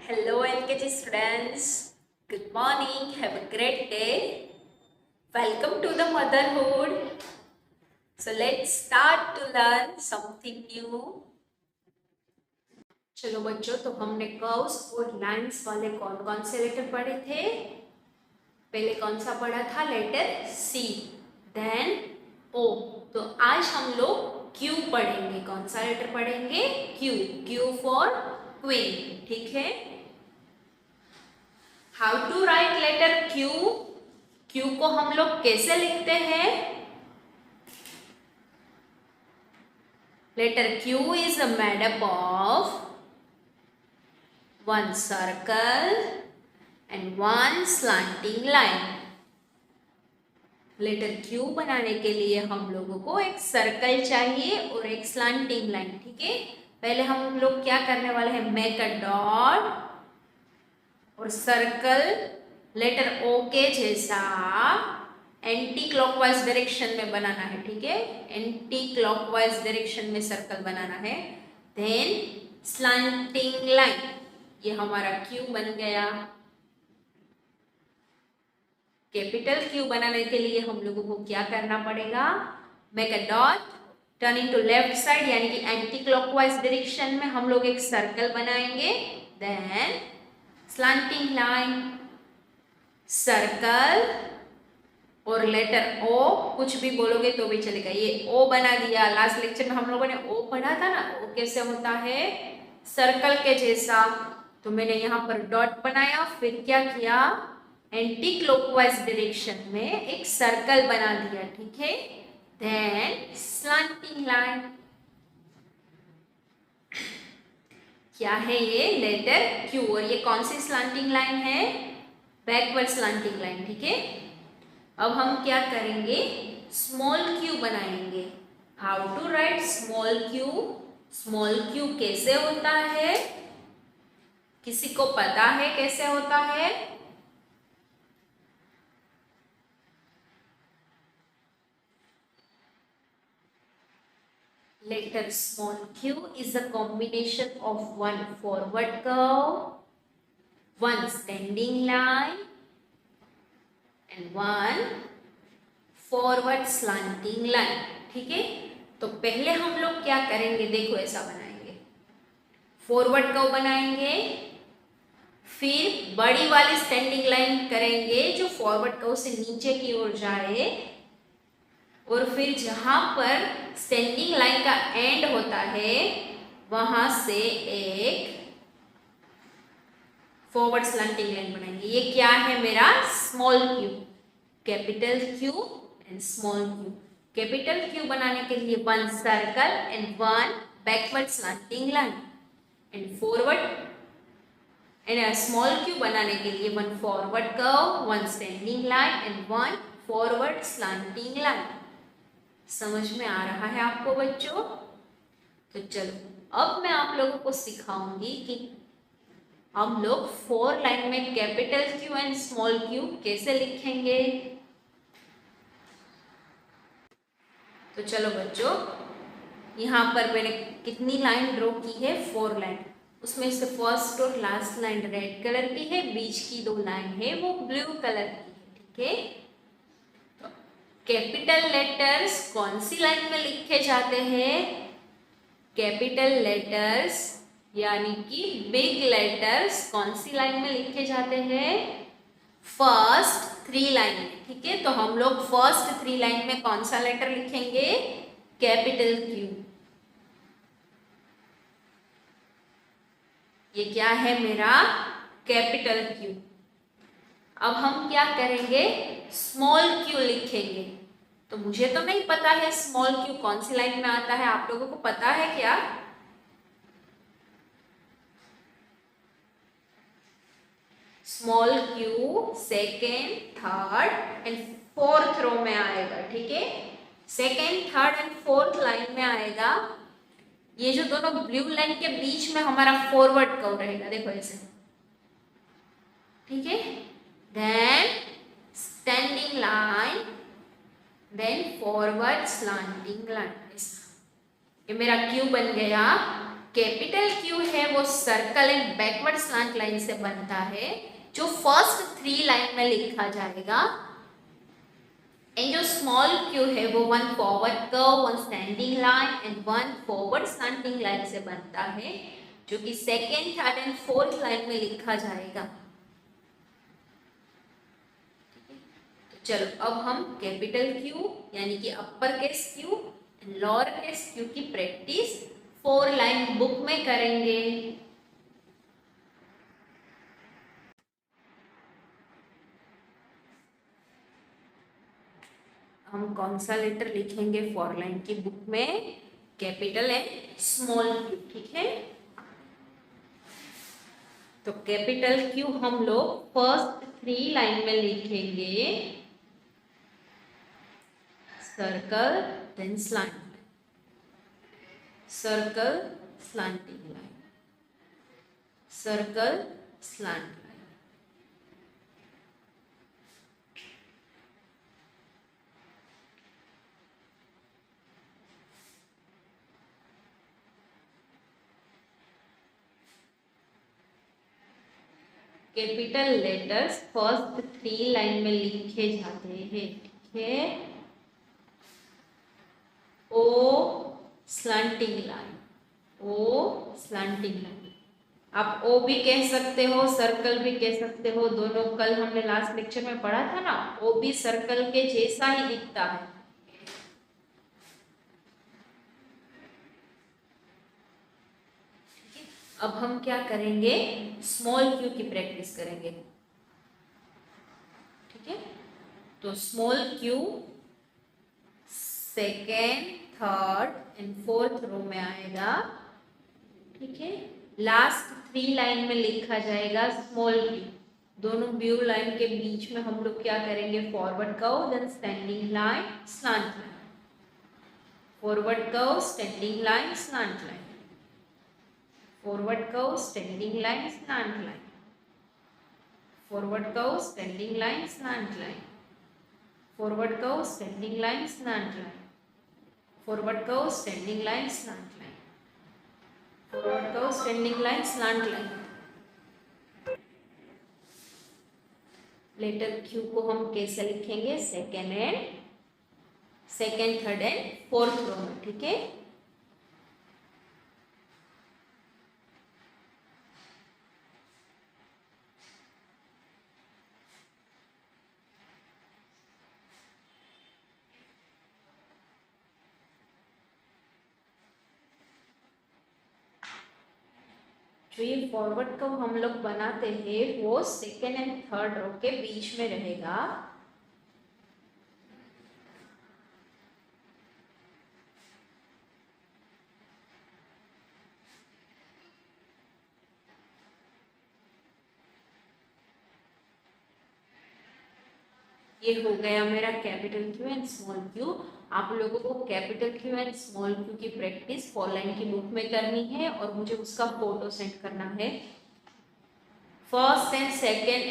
Hello LKG students, good morning, have a great day. Welcome to the motherhood. So let's start to learn something new. चलो बच्चों, तो हमने curves और lines वाले कौन कौन से लेटर पढ़े थे? पहले कौन सा पढ़ा था? लेटर सी, देन ओ। तो आज हम लोग क्यू पढ़ेंगे। कौन सा लेटर पढ़ेंगे? क्यू। क्यू फॉर क्वीन, ठीक है। How to write letter Q? Q को हम लोग कैसे लिखते हैं? Letter Q is made up of one circle and one slanting line. Letter Q बनाने के लिए हम लोगों को एक सर्कल चाहिए और एक स्लांटिंग लाइन, ठीक है। पहले हम लोग क्या करने वाले हैं? मेक अ डॉट और सर्कल लेटर ओ के जैसा एंटी क्लॉकवाइज डायरेक्शन में बनाना है, ठीक है। एंटी क्लॉकवाइज डायरेक्शन में सर्कल बनाना है। देन स्लांटिंग लाइन, ये हमारा क्यू बन गया। कैपिटल क्यू बनाने के लिए हम लोगों को क्या करना पड़ेगा? Make a dot, turn into left side, यानी कि एंटी क्लॉकवाइज डायरेक्शन में हम लोग एक सर्कल बनाएंगे। देन स्लांटिंग लाइन, सर्कल और लेटर ओ, कुछ भी बोलोगे तो भी चलेगा। ये ओ बना दिया। लास्ट लेक्चर में हम लोगों ने ओ पढ़ा था ना, ओ कैसे होता है? सर्कल के जैसा। तो मैंने यहाँ पर डॉट बनाया, फिर क्या किया? एंटी क्लॉकवाइज डायरेक्शन में एक सर्कल बना दिया, ठीक है। देन स्लांटिंग लाइन, क्या है ये? Letter Q. और ये कौन सी स्लांटिंग लाइन है? बैकवर्ड स्लांटिंग लाइन, ठीक है। अब हम क्या करेंगे? स्मॉल क्यू बनाएंगे। How to write small Q? Small Q कैसे होता है? किसी को पता है कैसे होता है? Letter small q is a combination of one forward curve, one standing line and one forward slanting line, ठीक है। तो पहले हम लोग क्या करेंगे? देखो ऐसा बनाएंगे, फॉरवर्ड कर्व बनाएंगे, फिर बड़ी वाली स्टैंडिंग लाइन करेंगे जो फॉरवर्ड कर्व से नीचे की ओर जाए, और फिर जहां पर स्टैंडिंग लाइन का एंड होता है वहां से एक फॉरवर्ड स्लैंटिंग लाइन बनाएंगे। ये क्या है? मेरा small Q. Capital Q and small Q. Capital Q बनाने के लिए one circle and one backward slanting line, and forward and small Q बनाने के लिए one forward curve, one standing line and one forward slanting line. समझ में आ रहा है आपको बच्चों? तो चलो अब मैं आप लोगों को सिखाऊंगी कि हम लोग फोर लाइन में capital Q and small Q कैसे लिखेंगे। तो चलो बच्चों, यहाँ पर मैंने कितनी लाइन ड्रॉ की है? 4 लाइन। उसमें से फर्स्ट और लास्ट लाइन रेड कलर की है, बीच की 2 लाइन है वो ब्लू कलर की है, ठीक है। तो कैपिटल लेटर्स कौन सी लाइन में लिखे जाते हैं? कैपिटल लेटर्स यानी कि बिग लेटर्स कौन सी लाइन में लिखे जाते हैं? फर्स्ट 3 लाइन में, ठीक है। तो हम लोग फर्स्ट 3 लाइन में कौन सा लेटर लिखेंगे? Capital Q. ये क्या है? मेरा कैपिटल क्यू। अब हम क्या करेंगे? स्मॉल क्यू लिखेंगे। तो मुझे तो नहीं पता है स्मॉल क्यू कौन सी लाइन में आता है, आप लोगों को पता है क्या? Small Q second, third and fourth row में आएगा, ठीक है। Second, third and fourth line में आएगा। ये जो दोनों ब्लू लाइन के बीच में हमारा फॉरवर्ड कर्व रहेगा, देखो ऐसे, ठीक है। Then standing line, then forward slanting line. ये मेरा क्यू बन गया। कैपिटल क्यू है वो circle and backward slant line से बनता है, जो फर्स्ट 3 लाइन में लिखा जाएगा। एंड जो स्मॉल क्यू है वो 1 forward curve, 1 standing line and 1 forward slanting line से बनता है, जो कि second, third and fourth line में लिखा जाएगा। तो चलो अब हम कैपिटल क्यू यानी कि upper case Q and lower case Q की प्रैक्टिस 4 लाइन बुक में करेंगे। हम कौन सा लेटर लिखेंगे 4 लाइन की बुक में? कैपिटल एंड स्मॉल क्यू, ठीक है। तो कैपिटल क्यू हम लोग फर्स्ट 3 लाइन में लिखेंगे circle then slant, circle slanting line, circle slant line. Capital letters first 3 line में लिखे जाते हैं, ठीक है। O slanting line, O slanting line. आप ओ भी कह सकते हो, सर्कल भी कह सकते हो, दोनों कल हमने लास्ट लेक्चर में पढ़ा था ना, ओ भी सर्कल के जैसा ही दिखता है। अब हम क्या करेंगे? स्मॉल क्यू की प्रैक्टिस करेंगे, ठीक है। तो small Q second, third and fourth row में आएगा, ठीक है। लास्ट 3 लाइन में लिखा जाएगा स्मॉल क्यू। दोनों ब्लू लाइन के बीच में हम लोग क्या करेंगे? Forward curve then standing line, slant line, forward curve, standing line, slant line, forward curve, standing line, slant line, forward curve, standing line, slant line, forward curve, standing line, slant line, forward curve, standing line, slant line, forward curve, standing line, slant line. Letter Q को हम कैसे लिखेंगे? Second, third and fourth row में, ठीक है। जो ये forward curve हम लोग बनाते हैं वो सेकेंड एंड थर्ड रो के बीच में रहेगा। ये हो गया मेरा capital Q and small Q. आप लोगों को capital Q and small Q की प्रैक्टिस 4 लाइन की बुक में करनी है और मुझे उसका फोटो सेंड करना है। फर्स्ट एंड सेकेंड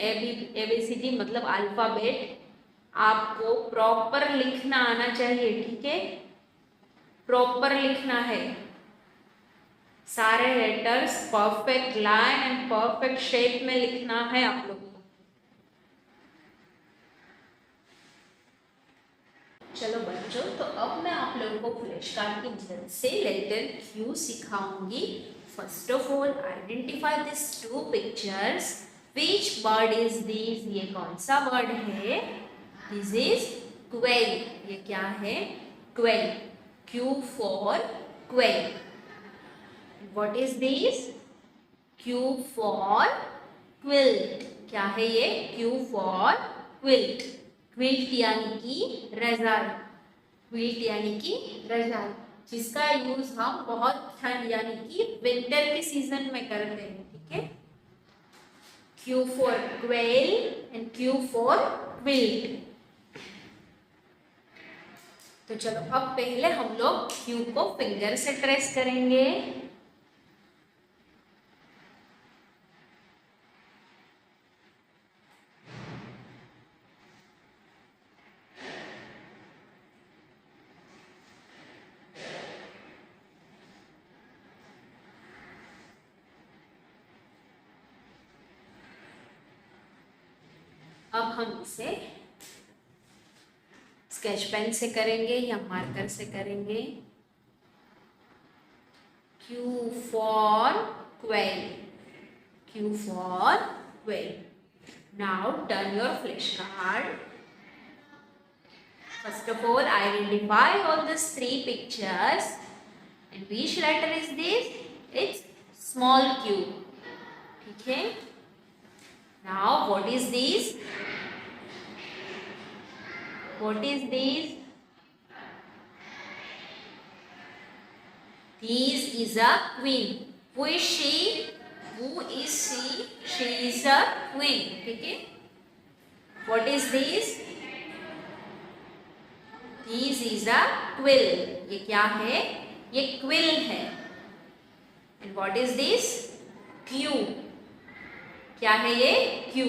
ABCD मतलब अल्फाबेट आपको प्रॉपर लिखना आना चाहिए, ठीक है। प्रॉपर लिखना है, सारे letters perfect line and perfect shape में लिखना है आप लोगों को। चलो बच्चों, तो अब मैं आप लोगों को फ्लैश कार्ड की मदद से लेटर क्यू सिखाऊंगी। First of all identify this 2 pictures. Which bird is this? ये कौन सा बर्ड है? This is quail. ये क्या है? Quail. Q for quail. What is this? Q for quilt. क्या है ये? Q for quilt. क्विल्ट यानी कि रजाई, क्विल्ट यानी कि रजाई, जिसका यूज हम बहुत ठंड यानी कि विंटर के सीजन में करते हैं, ठीक है। Q for quail and Q for quilt. तो चलो अब पहले हम लोग क्यू को फिंगर से ट्रेस करेंगे। अब हम इसे स्केच पेन से करेंगे या मार्कर से करेंगे। Q for 12. Q for 12. Now turn your flashcard. First of all, identify all these three pictures. And which letter is this? It's small q. Okay. Now what is this? What is this? This is a queen. Who is she? Who is she? She is a queen. Okay. What is this? This is a quill. ये क्या है? ये quill है. And what is this? Q. क्या है ये? Q.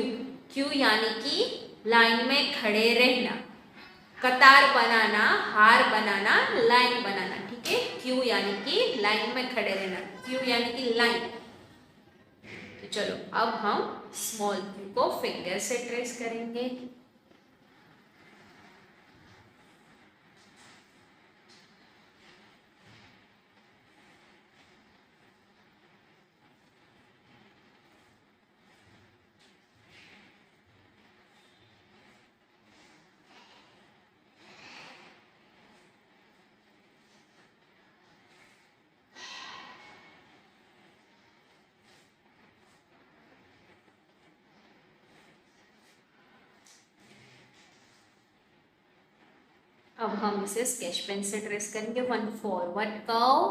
Q यानी कि लाइन में खड़े रहना, कतार बनाना, हार बनाना, लाइन बनाना। ठीक है। Q यानी कि लाइन में खड़े रहना, Q यानी कि लाइन। तो चलो अब हम स्मॉल q को फिंगर से ट्रेस करेंगे। अब हम इसे स्केच पेन से ट्रेस करेंगे। One forward curve,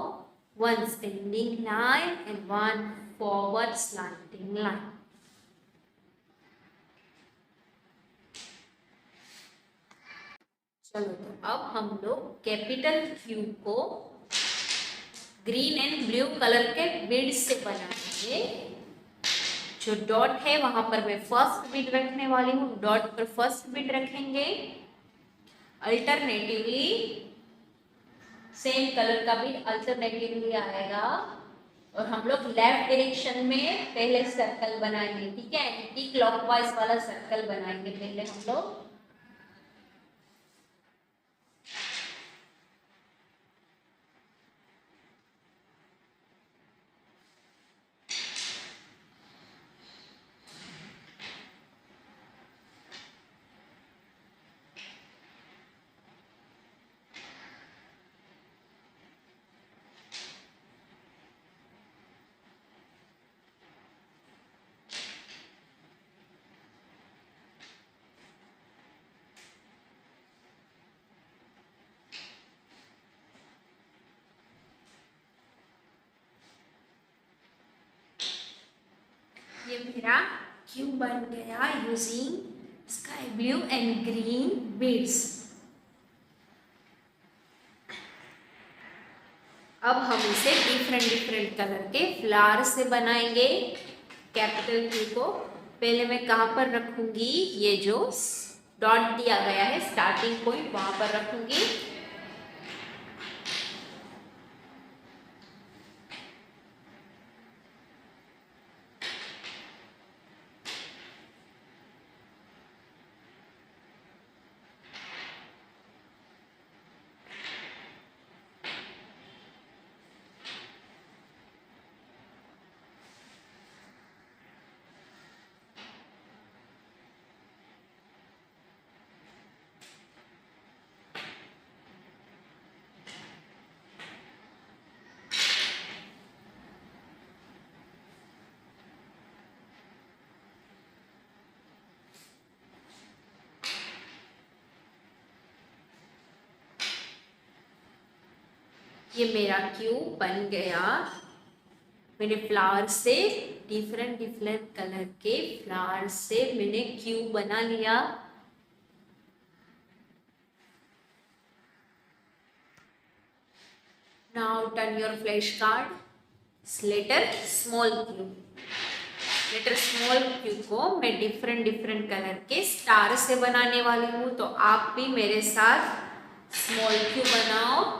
one standing line and one forward slanting line. चलो तो अब हम लोग कैपिटल Q को ग्रीन एंड ब्लू कलर के बीड्स से बनाएंगे। जो डॉट है वहां पर मैं फर्स्ट बीड रखने वाली हूँ, डॉट पर फर्स्ट बीड रखेंगे। अल्टरनेटिवली सेम कलर का भी अल्टरनेटिवली आएगा और हम लोग लेफ्ट डायरेक्शन में पहले सर्कल बनाएंगे। ठीक है। एंटी क्लॉकवाइज वाला सर्कल बनाएंगे पहले हम लोग। ये मेरा क्यू बन गया using sky blue and green beads. अब हम इसे डिफरेंट कलर के फ्लावर से बनाएंगे। कैपिटल Q को पहले मैं कहाँ पर रखूंगी? ये जो डॉट दिया गया है स्टार्टिंग पॉइंट, वहां पर रखूंगी। ये मेरा क्यू बन गया। मैंने फ्लावर से डिफरेंट कलर के फ्लावर से मैंने क्यू बना लिया। Now turn your flash card. Letter small Q. Letter small Q को मैं डिफरेंट कलर के स्टार से बनाने वाली हूँ, तो आप भी मेरे साथ स्मॉल क्यू बनाओ।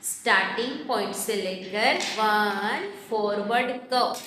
स्टार्टिंग पॉइंट से लेकर वन फॉरवर्ड कर्व,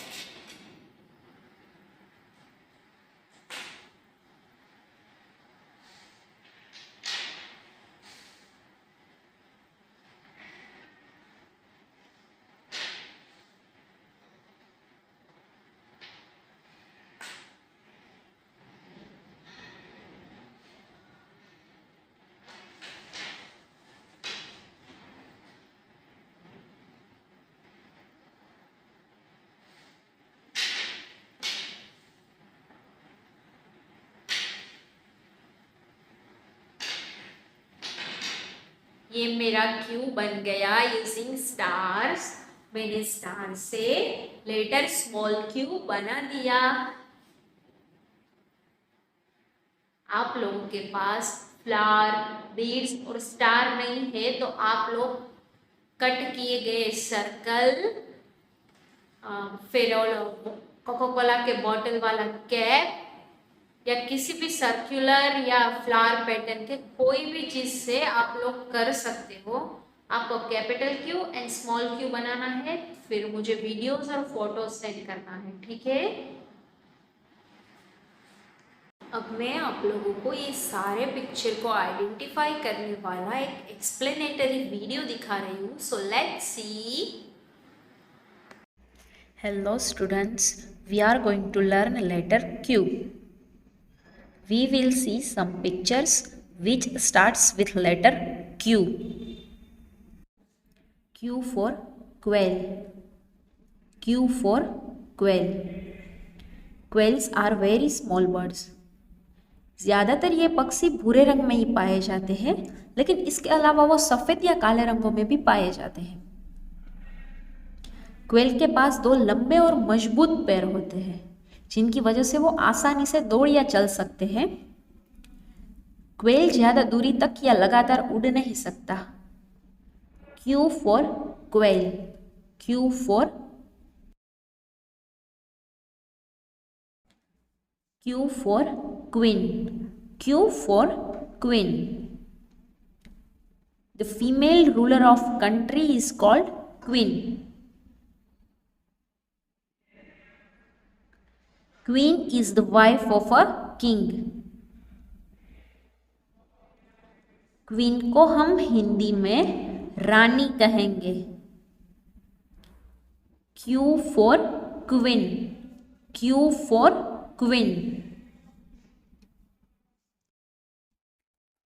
ये मेरा क्यू बन गया यूजिंग स्टार्स। मैंने स्टार से लेटर स्मॉल क्यू बना दिया। आप लोगों के पास फ्लावर, बीड्स और स्टार नहीं है तो आप लोग कट किए गए सर्कल, फिर कोको कोला के बॉटल वाला कैप या किसी भी सर्कुलर या फ्लावर पैटर्न के कोई भी चीज से आप लोग कर सकते हो। आपको capital Q and small Q बनाना है, फिर मुझे वीडियोस और फोटोज सेंड करना है, ठीक है। अब मैं आप लोगों को ये सारे पिक्चर को आइडेंटिफाई करने वाला एक एक्सप्लेनेटरी वीडियो दिखा रही हूँ। So let's see. Hello students, we are going to learn letter Q. We will see some pictures which starts with letter Q. Q for quail. Q for quail. Quails are very small birds. ज़्यादातर ये पक्षी भूरे रंग में ही पाए जाते हैं, लेकिन इसके अलावा वो सफ़ेद या काले रंगों में भी पाए जाते हैं। क्वेल के पास दो लंबे और मजबूत पैर होते हैं, जिनकी वजह से वो आसानी से दौड़ या चल सकते हैं। क्वेल ज़्यादा दूरी तक या लगातार उड़ नहीं सकता। Q for quail. Q for queen. Q for queen. The female ruler of country is called queen. Queen is the wife of a king. Queen को हम हिंदी में रानी कहेंगे। Q for queen. Q for queen.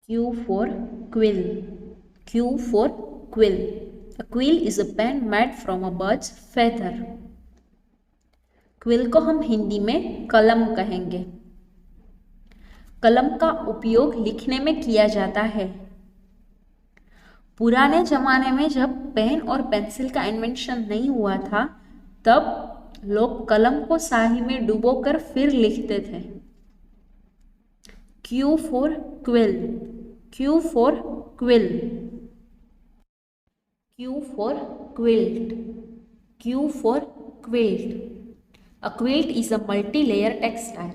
Q for quill. Q for quill. A quill is a band made from a bird's feather. Quill को हम हिंदी में कलम कहेंगे। कलम का उपयोग लिखने में किया जाता है। पुराने जमाने में जब पेन और पेंसिल का इन्वेंशन नहीं हुआ था, तब लोग कलम को स्याही में डुबोकर फिर लिखते थे। Q for quill. Q for quill. Q for quilt. Q for quilt. A quilt is a multi-layer textile.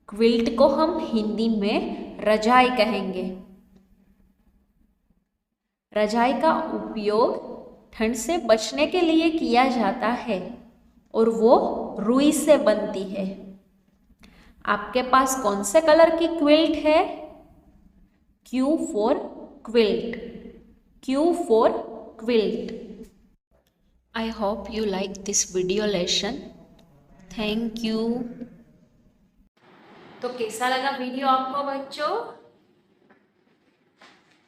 Quilt को हम हिंदी में रजाई कहेंगे। रजाई का उपयोग ठंड से बचने के लिए किया जाता है और वो रुई से बनती है। आपके पास कौन से कलर की क्विल्ट है? Q for quilt. Q for quilt. I hope you like this video lesson. Thank you. तो कैसा लगा वीडियो आपको बच्चों?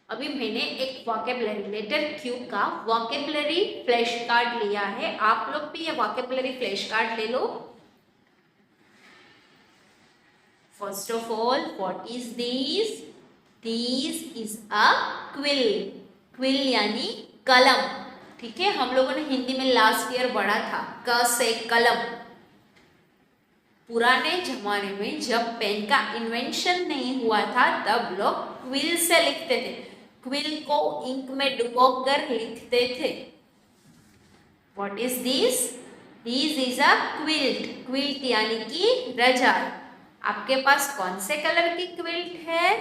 अभी मैंने एक वोकेबलरी लेटर क्यू का वोकेबलरी फ्लैश कार्ड लिया है। आप लोग भी ये वोकेबलरी फ्लैश कार्ड ले लो। First of all, what is this? This is a quill. Quill यानी कलम, ठीक है। हम लोगों ने हिंदी में लास्ट ईयर पढ़ा था क से कलम। पुराने जमाने में जब पेन का इन्वेंशन नहीं हुआ था, तब लोग क्विल से लिखते थे। क्विल को इंक में डुबोकर लिखते थे। What is this? This is a quilt. Quilt यानी कि रजाई। आपके पास कौन से कलर की क्विल्ट है?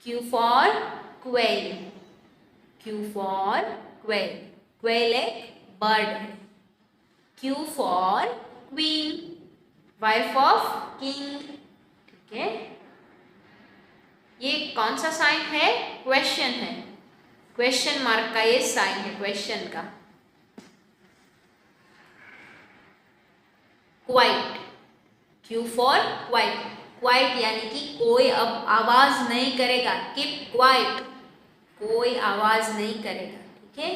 Q for quail. Q for quail. Quail एक बर्ड है। Q for queen, wife of king, ठीक है। ये कौन सा साइन है? क्वेश्चन है। क्वेश्चन मार्क का ये साइन है, क्वेश्चन का। Quite. Q for quite. Quite यानी कि कोई अब आवाज नहीं करेगा। कीप क्वाइट, कोई आवाज नहीं करेगा, ठीक है।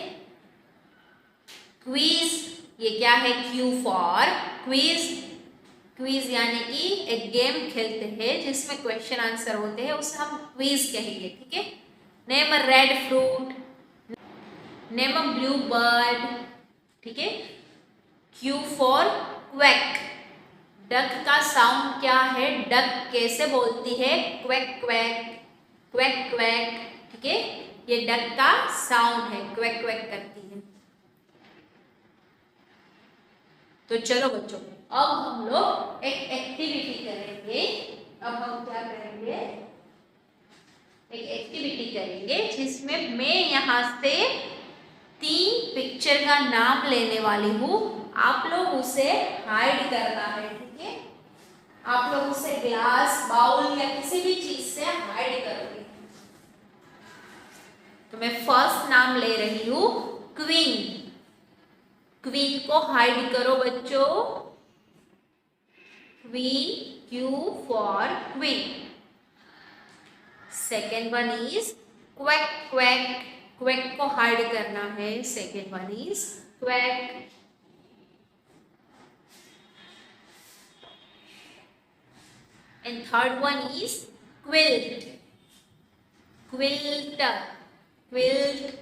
क्वीज, ये क्या है? Q for quiz. क्विज यानी कि एक गेम खेलते हैं जिसमें क्वेश्चन आंसर होते हैं, उसे हम क्विज कहेंगे, ठीक है। नेम अ रेड फ्रूट, नेम अ ब्लू बर्ड, ठीक है। क्यू फॉर क्वैक, डक का साउंड क्या है, डक कैसे बोलती है, क्वैक क्वैक क्वैक क्वैक, ठीक है। ये डक का साउंड है, क्वैक क्वैक करती है। तो चलो बच्चों, अब हम लोग एक एक्टिविटी करेंगे। अब हम क्या करेंगे, एक एक्टिविटी करेंगे जिसमें मैं यहाँ से 3 पिक्चर का नाम लेने वाली हूँ। आप लोग उसे हाइड करना है, ठीक है। आप लोग उसे ग्लास, बाउल या किसी भी चीज से हाइड करोगे। तो मैं फर्स्ट नाम ले रही हूँ क्वीन। क्वीन को हाइड करो बच्चों, queen, Q for queen. Second one is quack quack, quack को हाइड करना है। Second one is quack. And third one is quilt, quilt, quilt.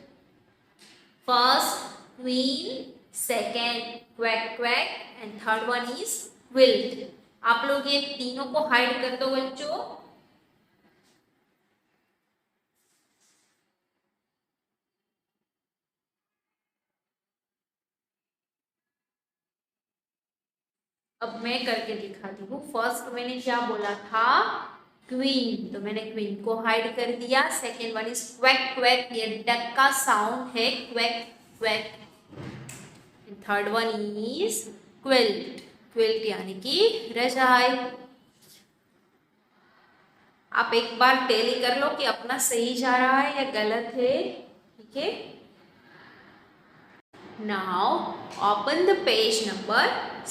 First queen, second quack quack and third one is quilt. आप लोग ये तीनों को hide कर दो बच्चों। अब मैं करके दिखाती हूँ। फर्स्ट मैंने क्या बोला था, क्वीन, तो मैंने क्वीन को हाइड कर दिया। Second one is quack quack, ये डक का साउंड है, quack quack. Third one is quilt, quilt यानी कि रजाई। आप एक बार टैली कर लो कि अपना सही जा रहा है या गलत है, ठीक है। Now open the page number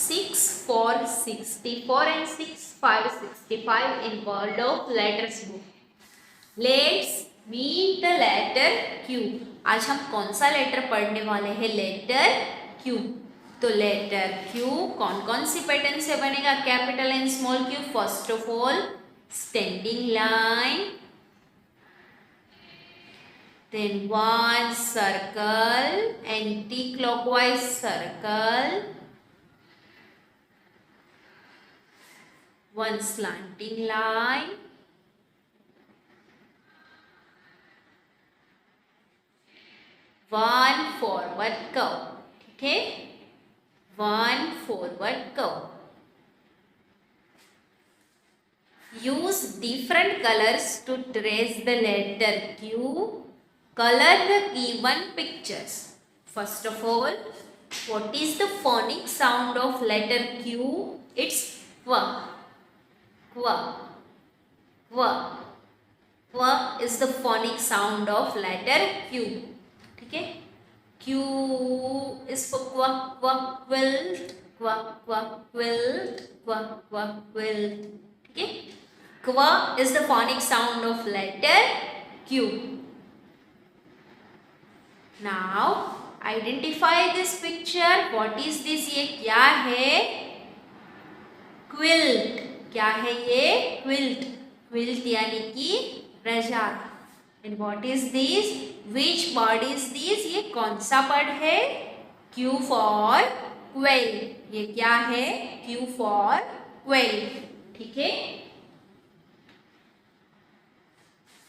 6 for 64 and 6 5 65 in World of Letters book. Let's meet the letter Q. आज हम कौन सा लेटर पढ़ने वाले हैं, लेटर Q। तो लेटर Q कौन कौन सी पैटर्न से बनेगा, capital and small Q. First of all standing line, then one circle, anti-clockwise circle, one slanting line, one forward curve, ठीक है, one forward curve. Use different colors to trace the letter Q. Color the given pictures. First of all, what is the phonic sound of letter Q? It's Q. Q. Q. Q is the phonic sound of letter Q. ठीक है? Q is for Q, Q, quilt, Q, Q, quilt, Q, Q, quilt. ठीक है? Q is the phonic sound of letter Q. Now identify this picture. What is this? ये क्या है? Quilt. क्या है ये? Quilt. Quilt यानी कि रजाई. And what is this? Which bird is this? ये कौन सा बर्ड है? Q for quail. ये क्या है? Q for quail. ठीक है?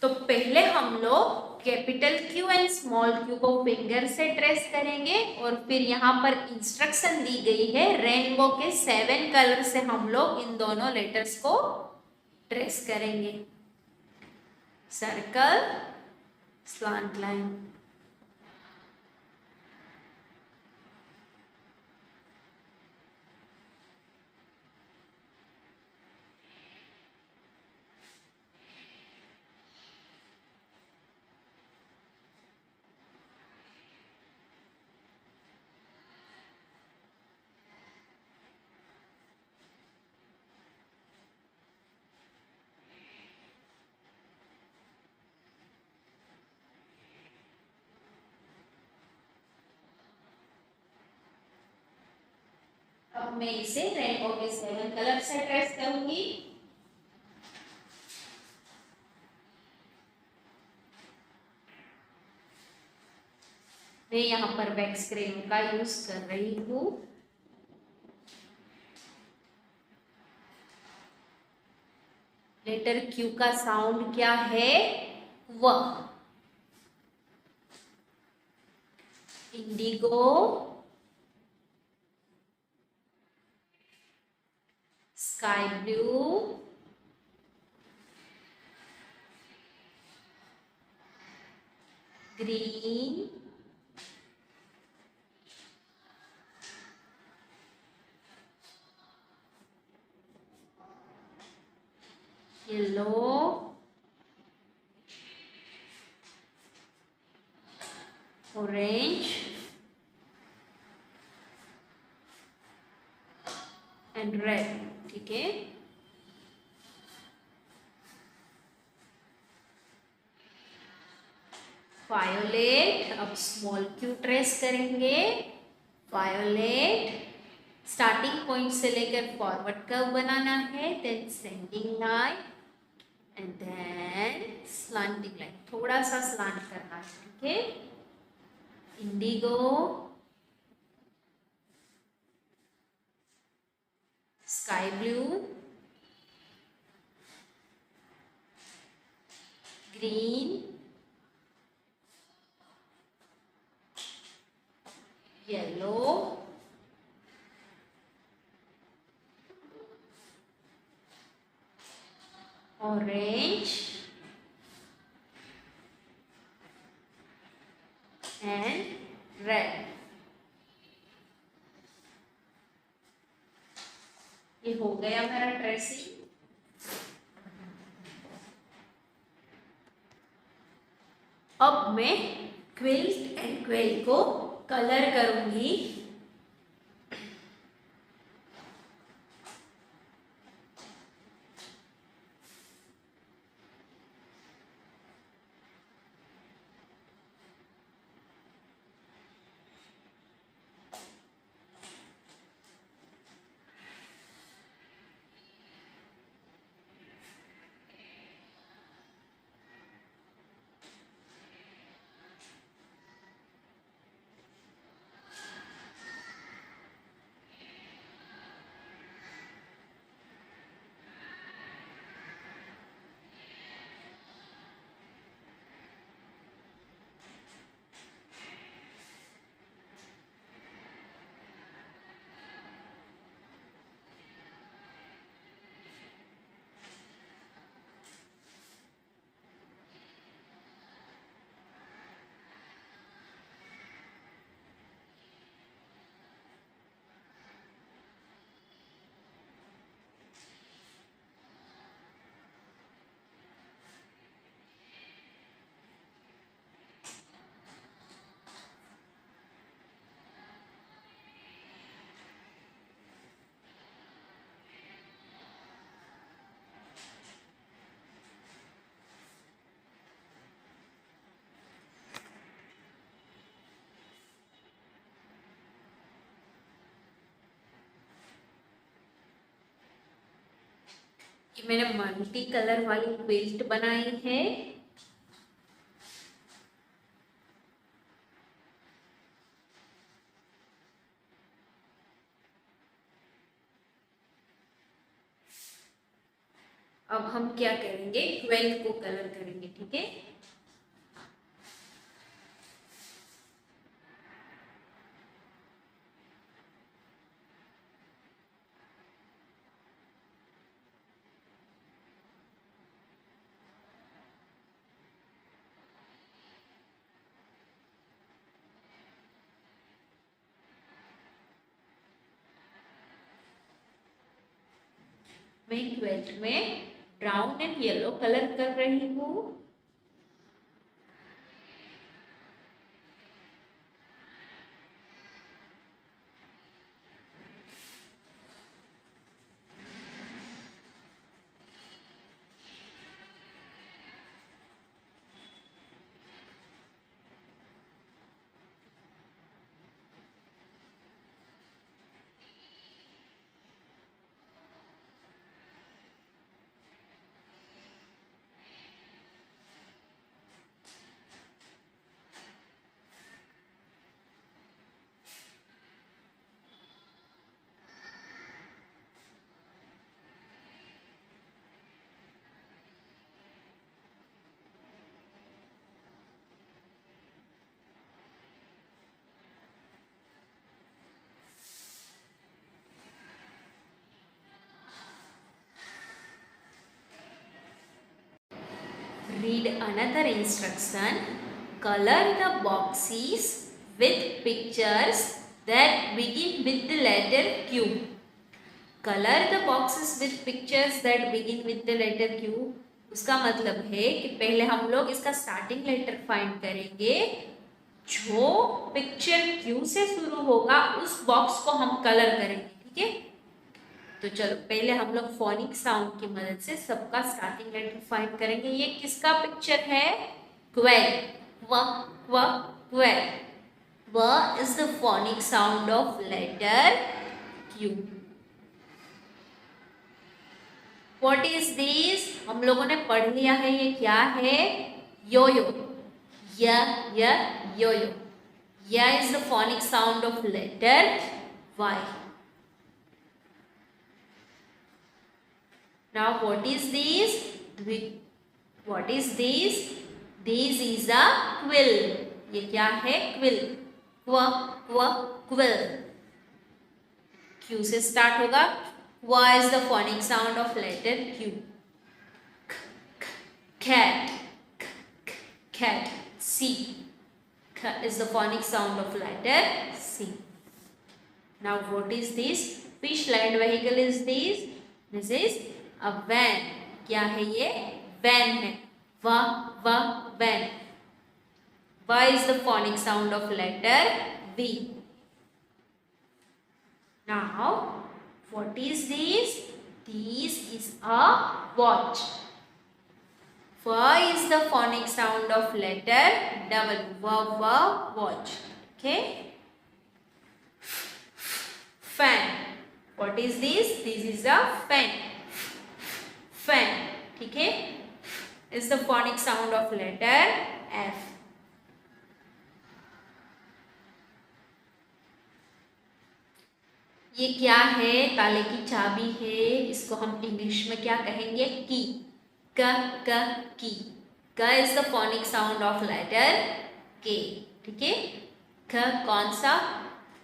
तो पहले हम लोग capital Q and small Q को फिंगर से ट्रेस करेंगे और फिर यहाँ पर इंस्ट्रक्शन दी गई है रेनबो के 7 कलर से हम लोग इन दोनों लेटर्स को ट्रेस करेंगे। Circle, slant line. अब मैं इसे रेनबो के 7 कलर से ट्रेस करूंगी। मैं यहाँ पर वैक्स क्रेयॉन का यूज कर रही हूँ। लेटर क्यू का साउंड क्या है? व। Indigo, sky blue, green, yellow, orange and red. ठीक है, वायोलेट। अब स्मॉल क्यू ट्रेस करेंगे। वायोलेट, स्टार्टिंग पॉइंट से लेकर फॉरवर्ड कर्व बनाना है, then sending line and then slanting line, थोड़ा सा स्लांट करना है। ठीक है, indigo, sky blue, green, yellow, orange and red. ये हो गया मेरा ट्रेसिंग। अब मैं क्विल्ट एंड क्वेल को कलर करूंगी। ये मैंने मल्टी कलर वाली क्विल्ट बनाई है। अब हम क्या करेंगे, क्वेल को कलर करेंगे। ठीक है, मैं क्वेल्ट में ब्राउन एंड येलो कलर कर रही हूँ। read another instruction. Color the boxes with pictures that begin with the letter Q. Color the boxes with pictures that begin with the letter Q. उसका मतलब है कि पहले हम लोग इसका स्टार्टिंग लेटर फाइंड करेंगे, जो पिक्चर Q से शुरू होगा उस बॉक्स को हम कलर करेंगे, ठीक है। तो चलो पहले हम लोग फोनिक साउंड की मदद से सबका स्टार्टिंग लेटर फाइंड करेंगे। ये किसका पिक्चर है? Quail, quail. व is the phonic sound of letter Q। What is this? हम लोगों ने पढ़ लिया है, ये क्या है? यो-यो। यो-यो। या is the phonic sound of letter Y। Now what is this? What is this? This is a quill. ये क्या है? Quill. Quill. Q से स्टार्ट होगा। Y is the phonic sound of letter Q. Cat. Cat. C. Is the phonic sound of letter C. Now what is this? Which land vehicle is this? This is a van. क्या है ये? Van है। Van. Y is the phonic sound of letter V. Now, what is this? This is a watch. Y is the phonic sound of letter W. Watch. Okay. Fan. What is this? This is a fan. Fan. ठीक है? Is the phonic sound of letter F. ये क्या है? ताले की चाबी है। इसको हम इंग्लिश में क्या कहेंगे? की। की। क is the phonic sound of letter K, ठीक है। क कौन सा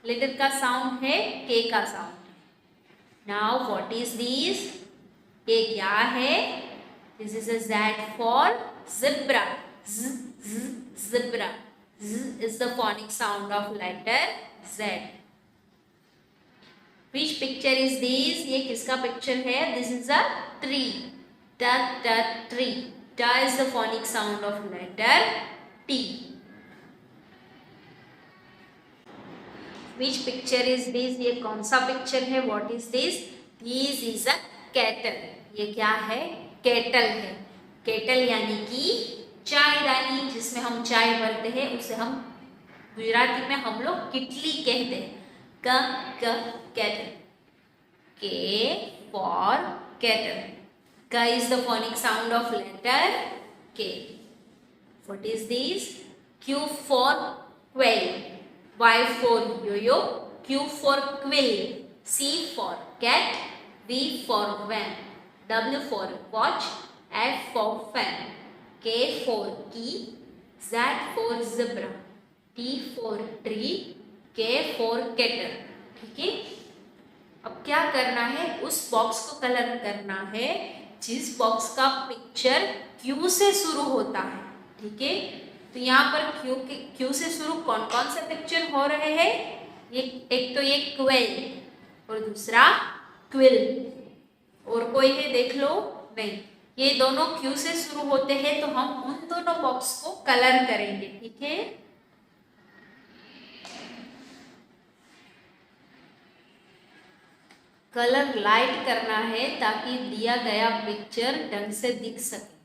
लेटर का साउंड है? के का साउंड है। Now what is this? ये क्या है? This is a Z for zebra. Zebra. Z is the phonic sound of letter Z. Which picture is this? ये किसका पिक्चर है? This is a tree. Tree. Ta is the phonic sound of letter T. Which picture is this? ये कौन सा picture है? What is this? This is a kettle. ये क्या है? केटल है। केटल यानी कि चायदानी, जिसमें हम चाय भरते हैं, उसे हम गुजराती में हम लोग किटली कहते हैं। Kettle. K for kettle. K is the phonic sound of letter K. What is this? Q for quail. Y for yo-yo. Q for quill. C for cat. V for van. W for watch. F for fan. K for key. Z for zebra. T for tree. K for kettle. ठीक है। अब क्या करना है? उस box को colour करना है जिस बॉक्स का पिक्चर Q से शुरू होता है, ठीक है। तो यहाँ पर Q से शुरू कौन कौन से पिक्चर हो रहे हैं? ये एक तो ये क्वेल और दूसरा क्विल, और कोई है देख लो? नहीं, ये दोनों Q से शुरू होते हैं, तो हम उन दोनों बॉक्स को कलर करेंगे, ठीक है। कलर लाइट करना है ताकि दिया गया पिक्चर ढंग से दिख सके।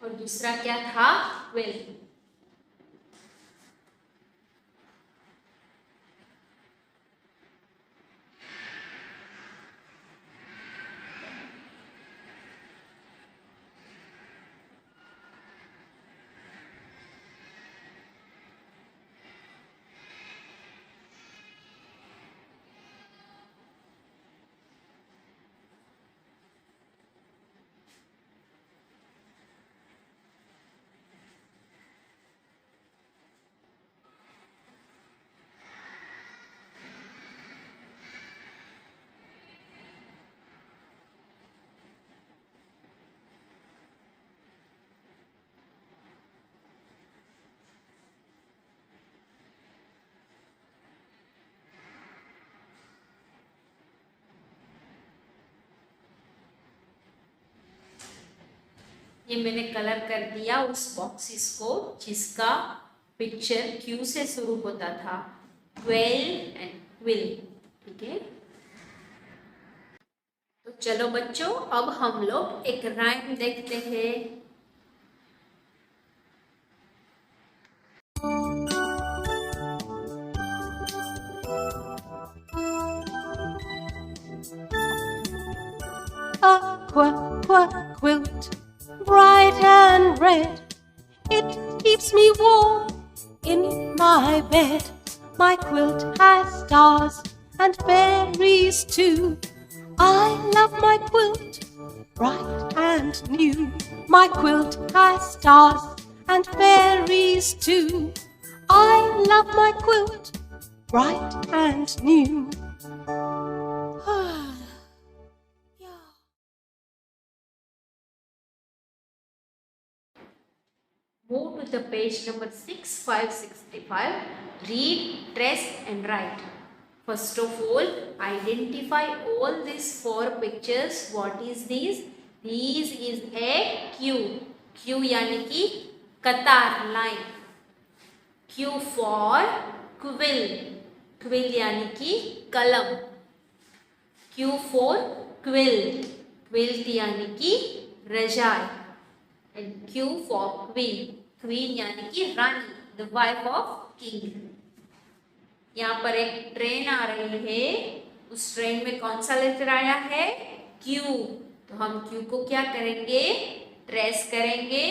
और दूसरा क्या था? क्विल। ये मैंने कलर कर दिया उस बॉक्सेस को जिसका पिक्चर Q से शुरू होता था, 12 एंड क्विल। ठीक है, तो चलो बच्चों अब हम लोग एक राइम देखते हैं। Quilt, bright and red. It keeps me warm in my bed. My quilt has stars and fairies too. I love my quilt, bright and new. My quilt has stars and fairies too. I love my quilt, bright and new. Move to the page number 6565. Read, trace and write. First of all, identify all these four pictures. What is this? This is a Q. Q यानी कि कतार, line. Q for quill. Quill यानी कि कलम. Q for quill. Quilt यानी कि रजाई. And Q for queen. Queen यानी कि रानी, the wife of king. यहाँ पर एक ट्रेन आ रही है, उस ट्रेन में कौन सा लेटर आया है? Q. तो हम Q को क्या करेंगे? ट्रेस करेंगे,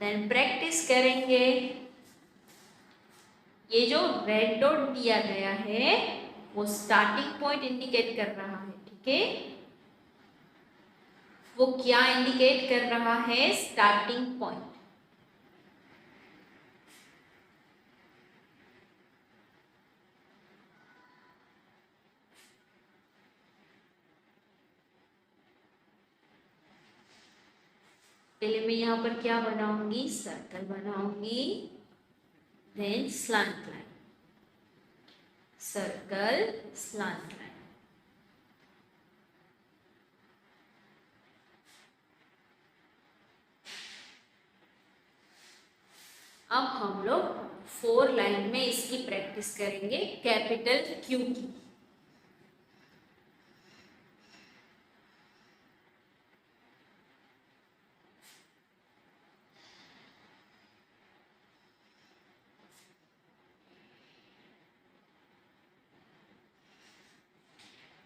देन प्रैक्टिस करेंगे. ये जो रेड डॉट दिया गया है वो स्टार्टिंग पॉइंट इंडिकेट कर रहा है. ठीक है, वो क्या इंडिकेट कर रहा है? Starting point. पहले मैं यहाँ पर क्या बनाऊंगी? सर्कल बनाऊंगी, then slant line. Circle, slant line. अब हम लोग 4 लाइन में इसकी प्रैक्टिस करेंगे, कैपिटल Q की.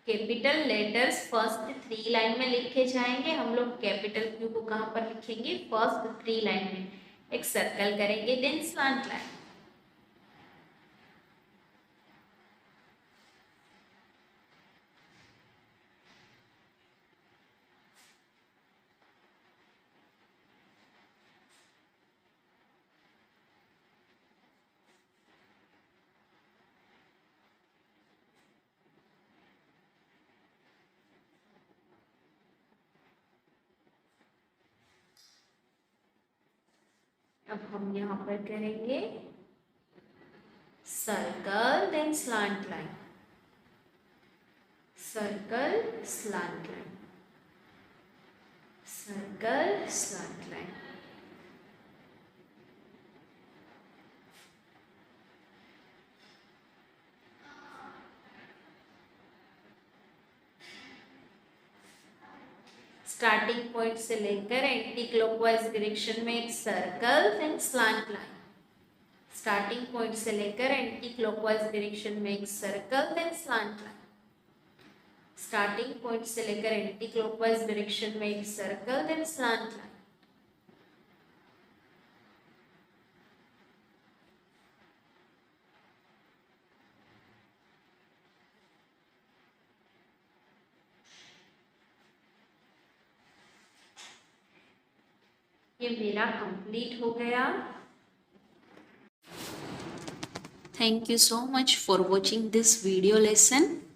कैपिटल लेटर्स फर्स्ट 3 लाइन में लिखे जाएंगे. हम लोग कैपिटल Q को कहाँ पर लिखेंगे? फर्स्ट 3 लाइन में. एक सर्कल करेंगे, देन स्लैंट लाइन. अब हम यहाँ पर करेंगे circle, then slant line. Circle, slant line. Circle, slant line. Starting point से लेकर एंटी क्लॉकवाइज डायरेक्शन में एक circle, then slant line. Starting point से लेकर एंटी क्लॉकवाइज डायरेक्शन में एक circle, then slant line. Starting point से लेकर एंटी क्लॉकवाइज डायरेक्शन में एक सर्कल, देन स्लैंट लाइन. ये मेरा कंप्लीट हो गया. Thank you so much for watching this video lesson.